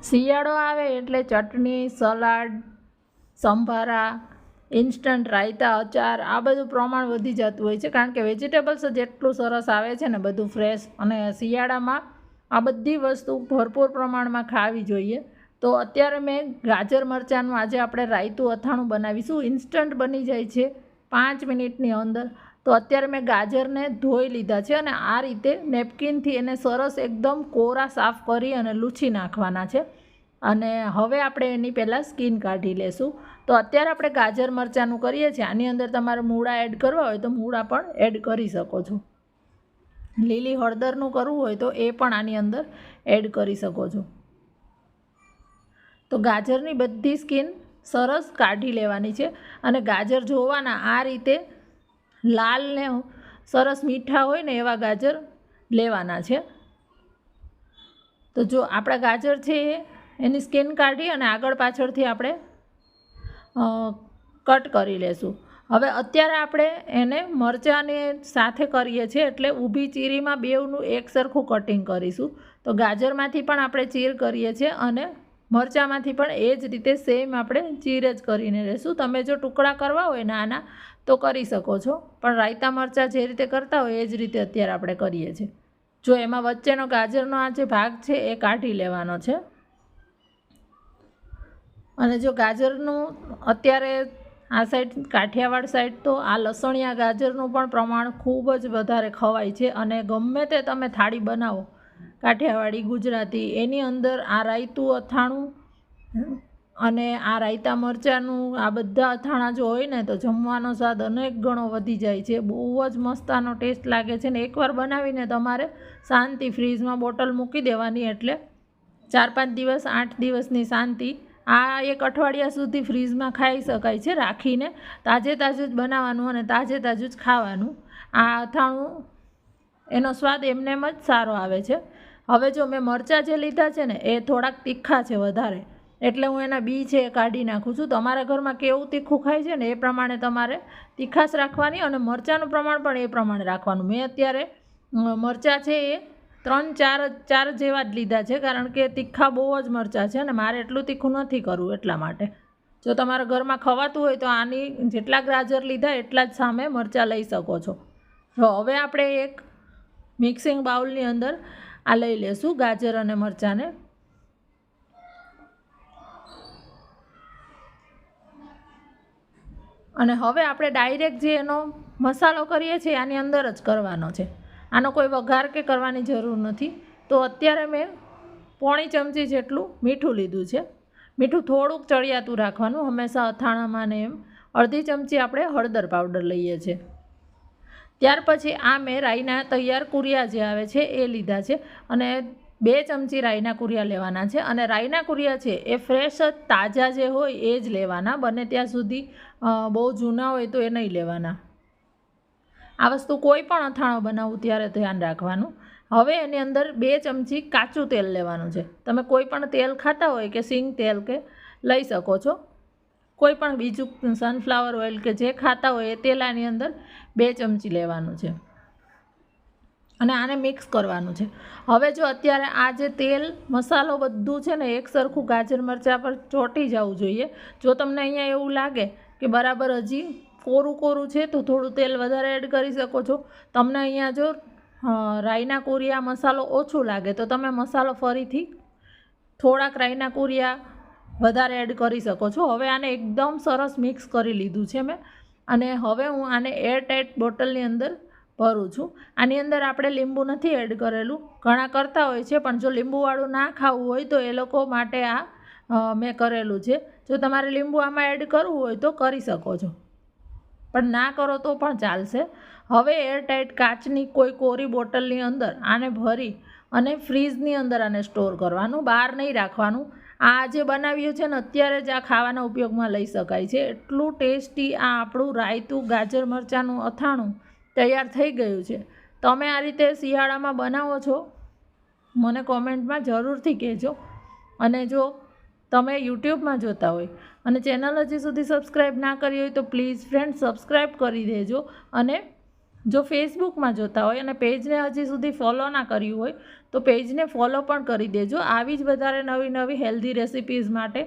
શિયાળો આવે એટલે ચટણી, સલાડ, સંભારા, ઇન્સ્ટન્ટ રાયતા, અચાર આ બધું પ્રમાણ વધી જતું હોય છે, કારણ કે વેજીટેબલ્સ જ એટલું સરસ આવે છે ને બધું ફ્રેશ, અને શિયાળામાં આ બધી વસ્તુ ભરપૂર પ્રમાણમાં ખાવી જોઈએ. તો અત્યારે મેં ગાજર મરચાંનું આજે આપણે રાયતું અથાણું બનાવીશું. ઇન્સ્ટન્ટ બની જાય છે 5 મિનિટની અંદર. તો અત્યારે મેં ગાજરને ધોઈ લીધા છે અને આ રીતે નેપકિનથી એને સરસ એકદમ કોરા સાફ કરી અને લૂછી નાખવાના છે. અને હવે આપણે એની પહેલાં સ્કીન કાઢી લેશું. તો અત્યારે આપણે ગાજર મરચાંનું કરીએ છીએ. આની અંદર તમારે મૂળા એડ કરવા હોય તો મૂળા પણ એડ કરી શકો છો. લીલી હળદરનું કરવું હોય તો એ પણ આની અંદર એડ કરી શકો છો. તો ગાજરની બધી સ્કીન સરસ કાઢી લેવાની છે અને ગાજર જોવાના આ રીતે લાલ ને સરસ મીઠા હોય ને એવા ગાજર લેવાના છે. તો જો આપણા ગાજર છે એની સ્કીન કાઢી અને આગળ પાછળથી આપણે કટ કરી લેશું. હવે અત્યારે આપણે એને મરચાંને સાથે કરીએ છીએ એટલે ઊભી ચીરીમાં બેવનું એક સરખું કટિંગ કરીશું. તો ગાજરમાંથી પણ આપણે ચીર કરીએ છીએ અને મરચાંમાંથી પણ એ જ રીતે સેમ આપણે ચીર જ કરીને લેશું. તમે જો ટુકડા કરવા હોય નાના તો કરી શકો છો, પણ રાયતા મરચાં જે રીતે કરતા હોય એ જ રીતે અત્યારે આપણે કરીએ છીએ. જો એમાં વચ્ચેનો ગાજરનો આ જે ભાગ છે એ કાઢી લેવાનો છે. અને જો ગાજરનું અત્યારે આ સાઈડ કાઠિયાવાડ સાઈડ તો આ લસણિયા ગાજરનું પણ પ્રમાણ ખૂબ જ વધારે ખવાય છે. અને ગમે તે તમે થાળી બનાવો કાઠિયાવાડી, ગુજરાતી, એની અંદર આ રાયતું અથાણું અને આ રાયતા મરચાંનું આ બધા અથાણાં જો હોય ને તો જમવાનો સ્વાદ અનેક ગણો વધી જાય છે. બહુ જ મસ્ત આનો ટેસ્ટ લાગે છે. ને એકવાર બનાવીને તમારે શાંતિ ફ્રીજમાં બોટલ મૂકી દેવાની એટલે 4-5 દિવસ 8 દિવસની શાંતિ. આ એક અઠવાડિયા સુધી ફ્રીજમાં ખાઈ શકાય છે રાખીને. તાજે તાજું જ બનાવવાનું અને તાજે તાજું જ ખાવાનું. આ અથાણું એનો સ્વાદ એમને એમ જ સારો આવે છે. હવે જો મેં મરચાં જે લીધા છે ને એ થોડાક તીખા છે વધારે, એટલે હું એના બી છે એ કાઢી નાખું છું. તમારા ઘરમાં કેવું તીખું ખાય છે ને એ પ્રમાણે તમારે તીખાશ રાખવાની અને મરચાંનું પ્રમાણ પણ એ પ્રમાણે રાખવાનું. મેં અત્યારે મરચાં છે એ 3-4 જેવા જ લીધા છે, કારણ કે તીખા બહુ જ મરચાં છે અને મારે એટલું તીખું નથી કરવું એટલા માટે. જો તમારા ઘરમાં ખવાતું હોય તો આની જેટલા ગાજર લીધા એટલા જ સામે મરચાં લઈ શકો છો. હવે આપણે એક મિક્સિંગ બાઉલની અંદર આ લઈ લેશું ગાજર અને મરચાંને. અને હવે આપણે ડાયરેક્ટ જે એનો મસાલો કરીએ છીએ આની અંદર જ કરવાનો છે. આનો કોઈ વઘાર કે કરવાની જરૂર નથી. તો અત્યારે મેં 1/4 ચમચી જેટલું મીઠું લીધું છે. મીઠું થોડુંક ચડિયાતું રાખવાનું હંમેશા અથાણામાં ને એમ. 1/2 ચમચી આપણે હળદર પાવડર લઈએ છીએ. ત્યાર પછી આ મેં રાઈના તૈયાર કુરિયા જે આવે છે એ લીધા છે અને 2 ચમચી રાઈના કુરિયા લેવાના છે. અને રાઈના કુરિયા છે એ ફ્રેશ જ તાજા જે હોય એ જ લેવાના. બને ત્યાં સુધી બહુ જૂના હોય તો એ નહીં લેવાના. આ વસ્તુ કોઈ પણ અથાણો બનાવવું ત્યારે ધ્યાન રાખવાનું. હવે એની અંદર 2 ચમચી કાચું તેલ લેવાનું છે. તમે કોઈ પણ તેલ ખાતા હોય કે સિંગ તેલ કે લઈ શકો છો. કોઈ પણ બીજું સનફ્લાવર ઓઇલ કે જે ખાતા હોય એ તેલ આની અંદર 2 ચમચી લેવાનું છે અને આને મિક્સ કરવાનું છે. હવે જો અત્યારે આ જે તેલ મસાલો બધું છે ને એક સરખું ગાજર મરચાં પર ચોંટી જવું જોઈએ. જો તમને અહીંયા એવું લાગે કે બરાબર હજી કોરું છે તો થોડું તેલ વધારે એડ કરી શકો છો. તમને અહીંયા જો રાઈના કુરિયા મસાલો ઓછું લાગે તો તમે મસાલો ફરીથી થોડાક રાઈના કુરિયા વધારે એડ કરી શકો છો. હવે આને એકદમ સરસ મિક્સ કરી લીધું છે મેં અને હવે હું આને એરટાઇટ બોટલની અંદર ભરું છું. આની અંદર આપણે લીંબુ નથી એડ કરેલું, ઘણા કરતા હોય છે, પણ જો લીંબુવાળું ના ખાવું હોય તો એ લોકો માટે આ મેં કરેલું છે. જો તમારે લીંબુ આમાં એડ કરવું હોય તો કરી શકો છો, પણ ના કરો તો પણ ચાલશે. હવે એરટાઇટ કાચની કોઈ કોરી બોટલની અંદર આને ભરી અને ફ્રીજની અંદર આને સ્ટોર કરવાનું, બહાર નહીં રાખવાનું. આ જે બનાવ્યું છે ને અત્યારે જ આ ખાવાના ઉપયોગમાં લઈ શકાય છે. એટલું ટેસ્ટી આ આપણું રાયતું ગાજર મરચાંનું અથાણું તૈયાર થઈ ગયું છે. તમે આ રીતે શિયાળામાં બનાવો છો મને કોમેન્ટમાં જરૂરથી કહેજો. અને જો તમે યુટ્યુબમાં જોતા હોય અને ચેનલ હજી સુધી સબસ્ક્રાઈબ ના કરી હોય તો પ્લીઝ ફ્રેન્ડ સબસ્ક્રાઈબ કરી દેજો અને જો ફેસબુકમાં જોતા હોય અને પેજને હજી સુધી ફોલો ના કર્યું હોય તો પેજને ફોલો પણ કરી દેજો. આવી જ વધારે નવી નવી હેલ્ધી રેસિપીઝ માટે